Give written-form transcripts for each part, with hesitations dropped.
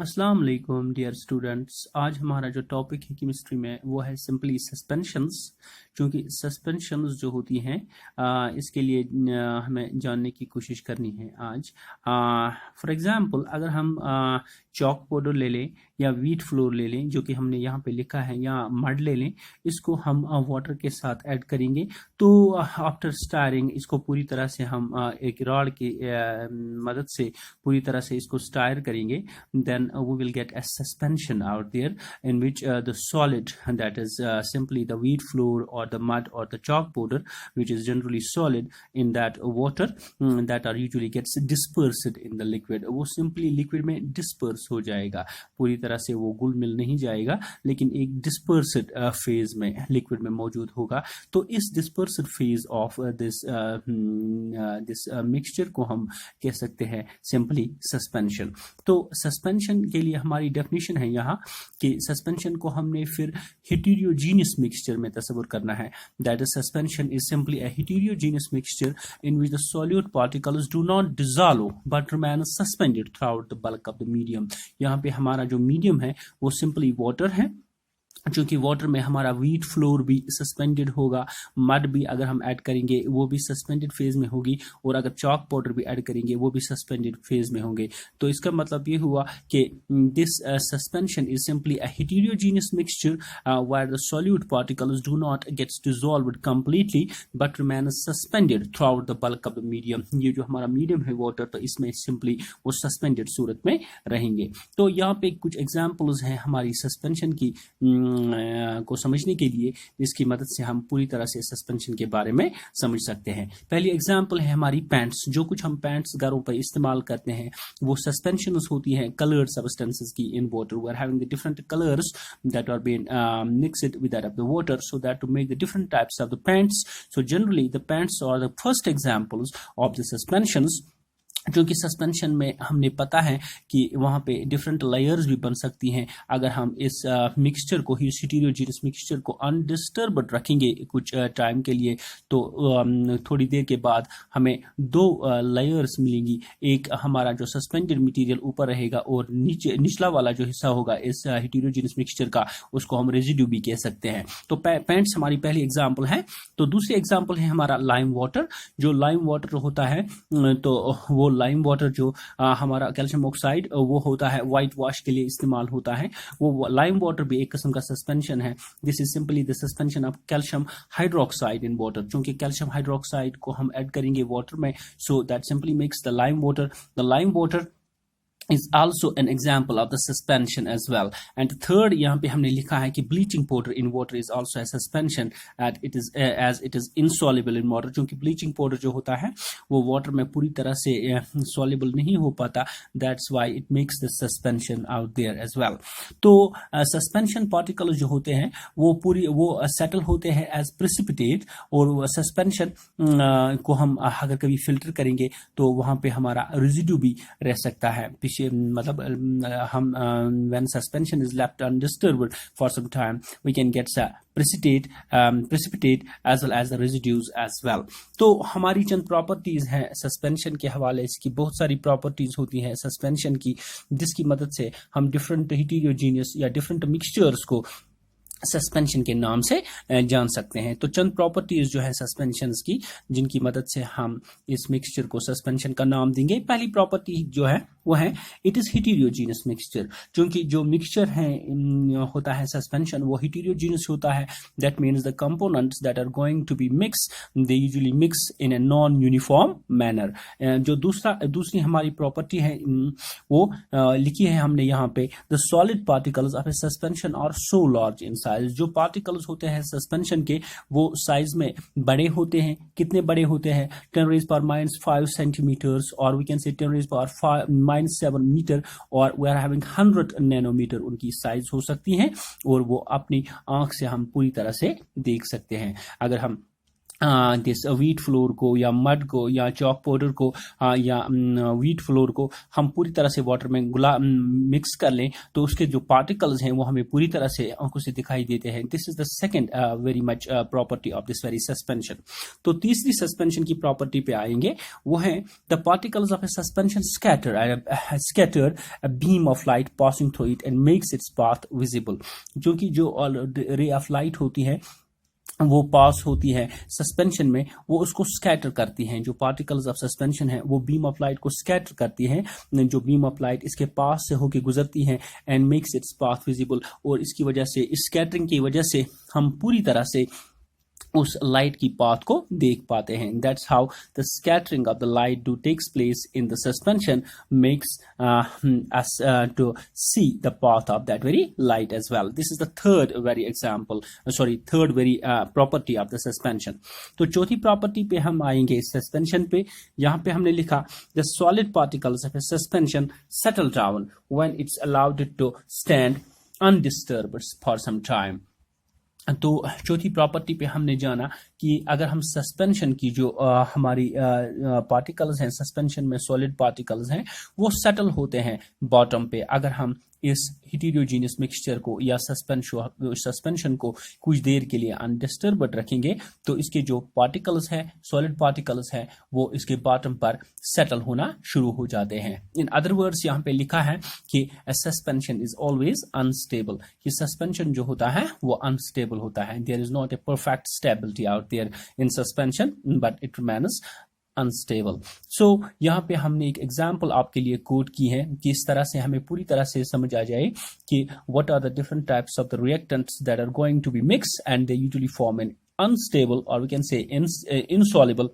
अस्सलाम वालेकुम dear students. आज हमारा जो टॉपिक है केमिस्ट्री में वो है सिंपली सस्पेंशंस। क्योंकि सस्पेंशंस जो होती हैं इसके लिए हमें जानने की कोशिश करनी है आज। फॉर एग्जांपल अगर हम चॉक पाउडर ले लें या व्हीट फ्लोर ले लें, जो कि हमने यहाँ पे लिखा है, या मड ले लें, इसको हम वाटर के साथ ऐड करेंगे। तो आफ्टर स्टायरिंग इसको पूरी तरह से हम एक रॉड की मदद से पूरी तरह से इसको स्टायर करेंगे। then we will get a suspension out there in which the solid, and that is simply the wheat flour or the mud or the chalk powder, which is generally solid in that water, that are usually gets dispersed in the liquid। वो simply liquid में disperse हो जाएगा, पूरी तरह से वो घुल मिल नहीं जाएगा, लेकिन एक dispersed phase में liquid में मौजूद होगा। तो इस dispersed phase of this mixture को हम कह सकते हैं simply suspension। तो सस्पेंशन के लिए हमारी डेफिनेशन है यहाँ कि सस्पेंशन को हमने फिर हेटेरोजेनियस मिक्सचर में तस्वुर करना है। That is suspension is simply a heterogeneous mixture in which the solute particles do not dissolve but remain suspended throughout the bulk of the medium. यहाँ पे हमारा जो मीडियम है वो सिंपली वाटर है, चूंकि वाटर में हमारा व्हीट फ्लोर भी सस्पेंडेड होगा, मड भी अगर हम ऐड करेंगे वो भी सस्पेंडेड फेज में होगी, और अगर चॉक पाउडर भी ऐड करेंगे वो भी सस्पेंडेड फेज में होंगे। तो इसका मतलब ये हुआ कि this suspension is simply a heterogeneous mixture where the solute particles do not gets dissolved completely but remain suspended throughout the bulk of the medium. ये जो हमारा मीडियम है वाटर, तो इसमें सिंपली वो सस्पेंडेड सूरत में रहेंगे। तो यहाँ पे कुछ एग्जाम्पल्स हैं हमारी सस्पेंशन की को समझने के लिए, जिसकी मदद से हम पूरी तरह से सस्पेंशन के बारे में समझ सकते हैं। पहली एग्जांपल है हमारी पैंट्स। जो कुछ हम पैंट्स घरों पर इस्तेमाल करते हैं वो सस्पेंशंस होती हैं कलर्ड सब्सटेंसेस की in water. We are having the different colours that are been mixed with that of the water so that to make the different types of the paints. So generally the paints are the first examples of the suspensions. क्योंकि suspension में हमने पता है कि वहाँ पे different layers भी बन सकती हैं। अगर हम इस मिक्सचर को, हेटेरोजेनियस मिक्सचर को अनडिस्टर्ब्ड रखेंगे कुछ टाइम के लिए, तो थोड़ी देर के बाद हमें दो लेयर्स मिलेंगी। एक हमारा जो सस्पेंडेड मटेरियल ऊपर रहेगा, और निचला वाला जो हिस्सा होगा इस हेटेरोजेनियस मिक्सचर का, उसको हम रेजिड्यू भी कह सकते हैं। तो पैंट्स हमारी पहली एग्जाम्पल है। तो दूसरी एग्जाम्पल है हमारा लाइम वाटर। जो लाइम वाटर होता है, तो वो लाइम वाटर जो हमारा कैल्शियम ऑक्साइड वो होता है, वाइट वॉश के लिए इस्तेमाल होता है। वो लाइम वाटर भी एक किस्म का सस्पेंशन है। This is simply the suspension of calcium hydroxide in water. चूंकि कैल्शियम हाइड्रोक्साइड को हम ऐड करेंगे वाटर में, so that simply makes the lime water. The lime water is also an example of the suspension as well। And third, यहाँ पे हमने लिखा है कि bleaching powder in water is also a suspension at it is as it is insoluble in water। क्योंकि bleaching powder जो होता है वो water में पूरी तरह से soluble नहीं हो पाता, that's why it makes the suspension out there as well। तो suspension particles जो होते हैं वो settle होते हैं as precipitate, और suspension को हम अगर कभी filter करेंगे तो वहाँ पे हमारा residue भी रह सकता है। मतलब हम when suspension is left undisturbed for some time we can get precipitate as well as the residues as well। तो हमारी चंद प्रॉपर्टीज हैं सस्पेंशन के हवाले से, इसकी बहुत सारी प्रॉपर्टीज होती हैं सस्पेंशन की, जिसकी मदद से हम डिफरेंट हेटेरोजेनियस या डिफरेंट मिक्सचर्स को सस्पेंशन के नाम से जान सकते हैं। तो चंद प्रॉपर्टीज जो है सस्पेंशंस की, जिनकी मदद से हम इस मिक्सचर को सस्पेंशन का नाम देंगे। पहली प्रॉपर्टी जो है वो है इट इज हेटेरोजेनियस मिक्सचर। क्योंकि जो मिक्सचर है होता है सस्पेंशन, वो हेटेरोजेनियस होता है। That means the components that are going to be mix they usually mix in a non uniform manner. जो दूसरी हमारी प्रॉपर्टी है वो लिखी है हमने यहाँ पे, the solid particles of a suspension are so large in size. जो पार्टिकल्स होते हैं सस्पेंशन के वो साइज में बड़े होते हैं। कितने बड़े होते हैं? 10⁻⁵ सेंटीमीटर्स, और वी कैन से 10⁻⁻⁷ मीटर, और वी आर हैविंग 100 नैनोमीटर उनकी साइज हो सकती हैं, और वो अपनी आंख से हम पूरी तरह से देख सकते हैं। अगर हम दिस व्हीट फ्लोर को या मड को या चॉक पाउडर को या व्हीट फ्लोर को हम पूरी तरह से वाटर में मिक्स कर लें तो उसके जो पार्टिकल्स हैं वो हमें पूरी तरह से आंखों से दिखाई देते हैं. This is the second very much property of this very suspension. तो तीसरी सस्पेंशन की प्रॉपर्टी पे आएंगे, वो है the particles of a suspension scatter a beam of light passing through it and makes its path visible. क्योंकि जो ray of light होती है वो पास होती है सस्पेंशन में, वो उसको स्कैटर करती हैं. जो पार्टिकल्स ऑफ सस्पेंशन है वो बीम ऑफ लाइट को स्कैटर करती हैं. जो बीम ऑफ लाइट इसके पास से होके गुजरती है and makes its path visible, और इसकी वजह से, इस स्कैटरिंग की वजह से हम पूरी तरह से उस लाइट की पाथ को देख पाते हैं. That's how the scattering of the light do takes place in the suspension makes us to see the path of that very light as well. This is the third very example, third very property of the suspension. तो चौथी property पे हम आएंगे suspension पे. यहाँ पे हमने लिखा the solid particles of a suspension settle down when it's allowed to stand undisturbed for some time. तो चौथी प्रॉपर्टी पे हमने जाना कि अगर हम सस्पेंशन की जो हमारी पार्टिकल्स हैं, सस्पेंशन में सॉलिड पार्टिकल्स हैं, वो सेटल होते हैं बॉटम पे. अगर हम इस हिटेरोजीनियस मिक्सचर को या सस्पेंशन को कुछ देर के लिए अनडिस्टर्ब्ड रखेंगे तो इसके जो पार्टिकल्स हैं, सॉलिड पार्टिकल्स हैं, वो इसके बॉटम पर सेटल होना शुरू हो जाते हैं. इन अदर वर्ड्स यहाँ पे लिखा है कि सस्पेंशन इज ऑलवेज अनस्टेबल, कि सस्पेंशन जो होता है वो अनस्टेबल होता है. There is not a perfect stability out there in suspension but it remains unstable. So यहाँ पे हमने एक एग्जाम्पल आपके लिए कोट की है कि इस तरह से हमें पूरी तरह से समझ आ जाए कि what are the different types of the reactants that are going to be mix and they usually form an unstable और we can say insoluble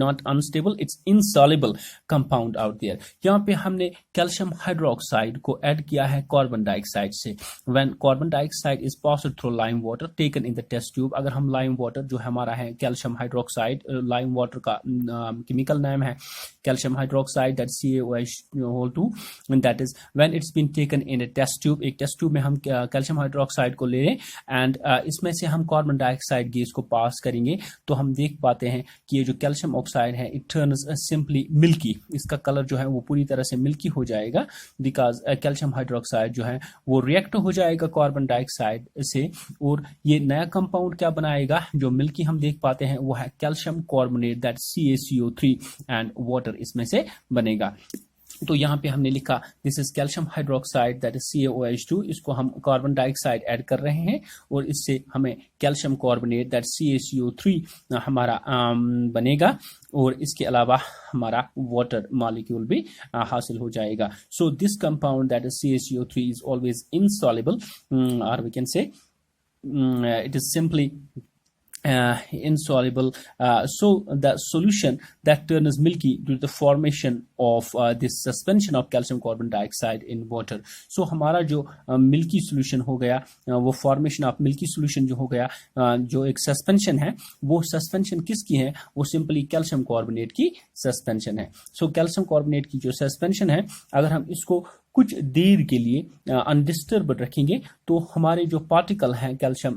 not unstable, it's insoluble compound out there. यहाँ पे हमने calcium hydroxide को add किया है carbon dioxide से. When carbon dioxide is passed through lime water taken in the test tube, अगर हम लाइम वाटर जो हमारा है कैल्शियम हाइड्रोक्साइड, लाइम वाटर का केमिकल नेम है calcium hydroxide, that CaOH2, and that is when it's been taken in a test tube. एक test tube में हम कैल्शियम हाइड्रोक्साइड को ले लें एंड इसमें से हम कार्बन डाइऑक्साइड गैस को पास करेंगे तो हम देख पाते हैं कि ये जो कैल्शियम ऑक्साइड है इट टर्न्स सिंपली मिल्की. इसका कलर जो है वो पूरी तरह से मिल्की हो जाएगा बिकॉज कैल्शियम हाइड्रोक्साइड जो है वो रिएक्ट हो जाएगा कार्बन डाइऑक्साइड से और ये नया कंपाउंड क्या बनाएगा. जो मिल्की हम देख पाते हैं वो है calcium carbonate, that CaCO3 and water इसमें से बनेगा. तो यहाँ पे हमने लिखा this is calcium hydroxide that is CaOH2, इसको हम कार्बन डाइऑक्साइड ऐड कर रहे हैं और इससे हमें कैल्शियम कार्बोनेट दैट CaCO3 हमारा बनेगा और इसके अलावा हमारा वाटर मॉलिक्यूल भी हासिल हो जाएगा. So this compound that is CaCO3 is always insoluble और we can say it is simply insoluble. So the solution that turns milky due to the formation of this suspension of calcium carbon dioxide in water. So हमारा जो milky solution हो गया वो formation of milky solution जो हो गया, जो एक सस्पेंशन है वो सस्पेंशन किसकी है, वो सिंपली कैल्शियम कार्बोनेट की सस्पेंशन है. सो कैल्शियम कार्बोनेट की जो सस्पेंशन है अगर हम इसको कुछ देर के लिए अनडिस्टर्ब्ड रखेंगे तो हमारे जो पार्टिकल हैं कैल्शियम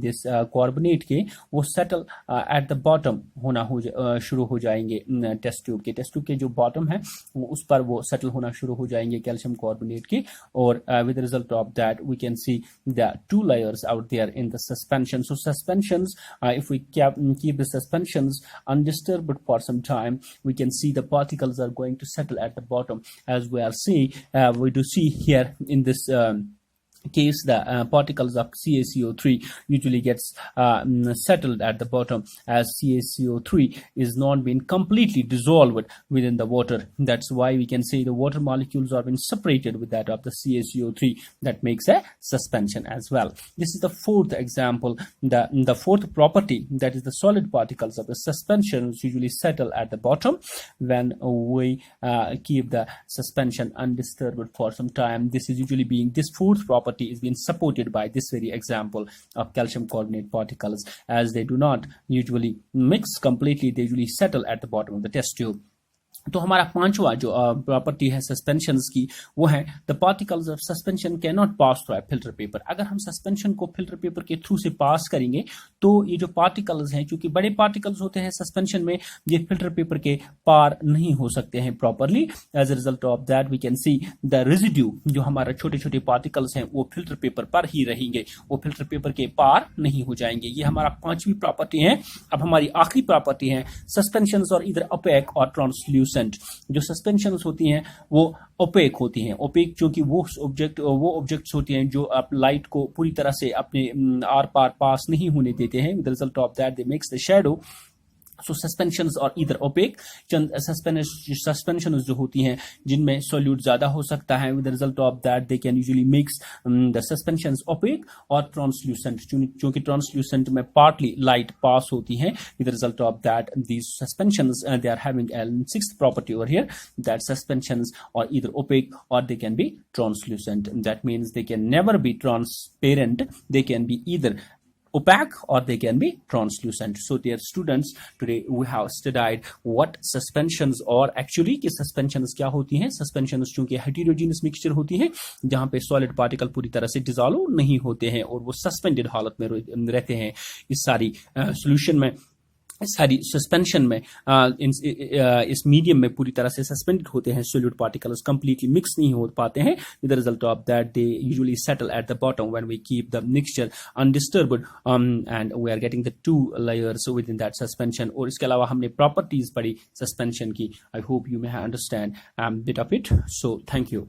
दिस कार्बोनेट के वो सेटल एट द बॉटम होना शुरू हो जाएंगे. टेस्ट ट्यूब के जो बॉटम है वो उस पर वो सेटल होना शुरू हो जाएंगे कैल्शियम कार्बोनेट के और with result of that we can see the two layers out there in the suspension. So suspensions, if we keep the suspensions undisturbed for some time we can see the particles are going to settle at the bottom as we are seeing. We do see here in this case the particles of CaCO3 usually gets settled at the bottom as CaCO3 is not being completely dissolved within the water. That's why we can say the water molecules are being separated with that of the CaCO3 that makes a suspension as well. This is the fourth example. The fourth property, that is the solid particles of the suspensions usually settle at the bottom when we keep the suspension undisturbed for some time. This is usually being, this fourth property is being supported by this very example of calcium carbonate particles as they do not usually mix completely, they usually settle at the bottom of the test tube. तो हमारा पांचवा जो property है suspensions की वो है the particles of suspension can not pass through filter paper. अगर हम सस्पेंशन को फिल्टर पेपर के थ्रू से पास करेंगे तो ये जो पार्टिकल्स हैं, क्योंकि बड़े पार्टिकल्स होते हैं सस्पेंशन में, ये फिल्टर पेपर के पार नहीं हो सकते हैं properly. As a result of that we can see the residue, जो हमारा छोटे छोटे पार्टिकल्स हैं वो फिल्टर पेपर पर ही रहेंगे, वो फिल्टर पेपर के पार नहीं हो जाएंगे। ये हमारा पांचवी प्रॉपर्टी है। अब हमारी आखिरी प्रॉपर्टी है सस्पेंशंस और इधर ओपेक और ट्रांसल्यूसेंट। जो सस्पेंशंस होती हैं वो ओपेक होती हैं। ओपेक क्योंकि वो ऑब्जेक्ट्स होती हैं जो आप लाइट को पूरी तरह से अपने आर पार पास नहीं होने देते हैं। With result of that they makes the shadow. So suspensions और इधर ओपेक। चंद सस्पेंशंस जो होती हैं जिनमें सॉल्यूट ज्यादा हो सकता है, with result of that they can usually makes the suspensions opaque और ट्रांसल्यूसेंट, क्योंकि ट्रांसल्यूसेंट में पार्टली लाइट पास होती है। With result of that these suspensions they are having a sixth property over here, that suspensions are either opaque or they can be translucent. That means they can never be transparent. They can be either opaque or they can be translucent. So dear students, today we have studied what suspensions are actually। कि suspensions क्या होती हैं। suspensions चूंकि heterogeneous mixture होती हैं जहां पे solid particle पूरी तरह से dissolve नहीं होते हैं और वो suspended हालत में रहते हैं इस सारी solution में, सारी सस्पेंशन में, इस मीडियम में पूरी तरह से सस्पेंडेड होते हैं। सोल्यूट पार्टिकल्स कंप्लीटली मिक्स नहीं हो पाते हैं। With the result of that they usually settle at the bottom when we keep the mixture undisturbed and we are getting the 2 layers within that suspension. और इसके अलावा हमने properties पढ़ी suspension की। I hope you may understand bit of it. So thank you.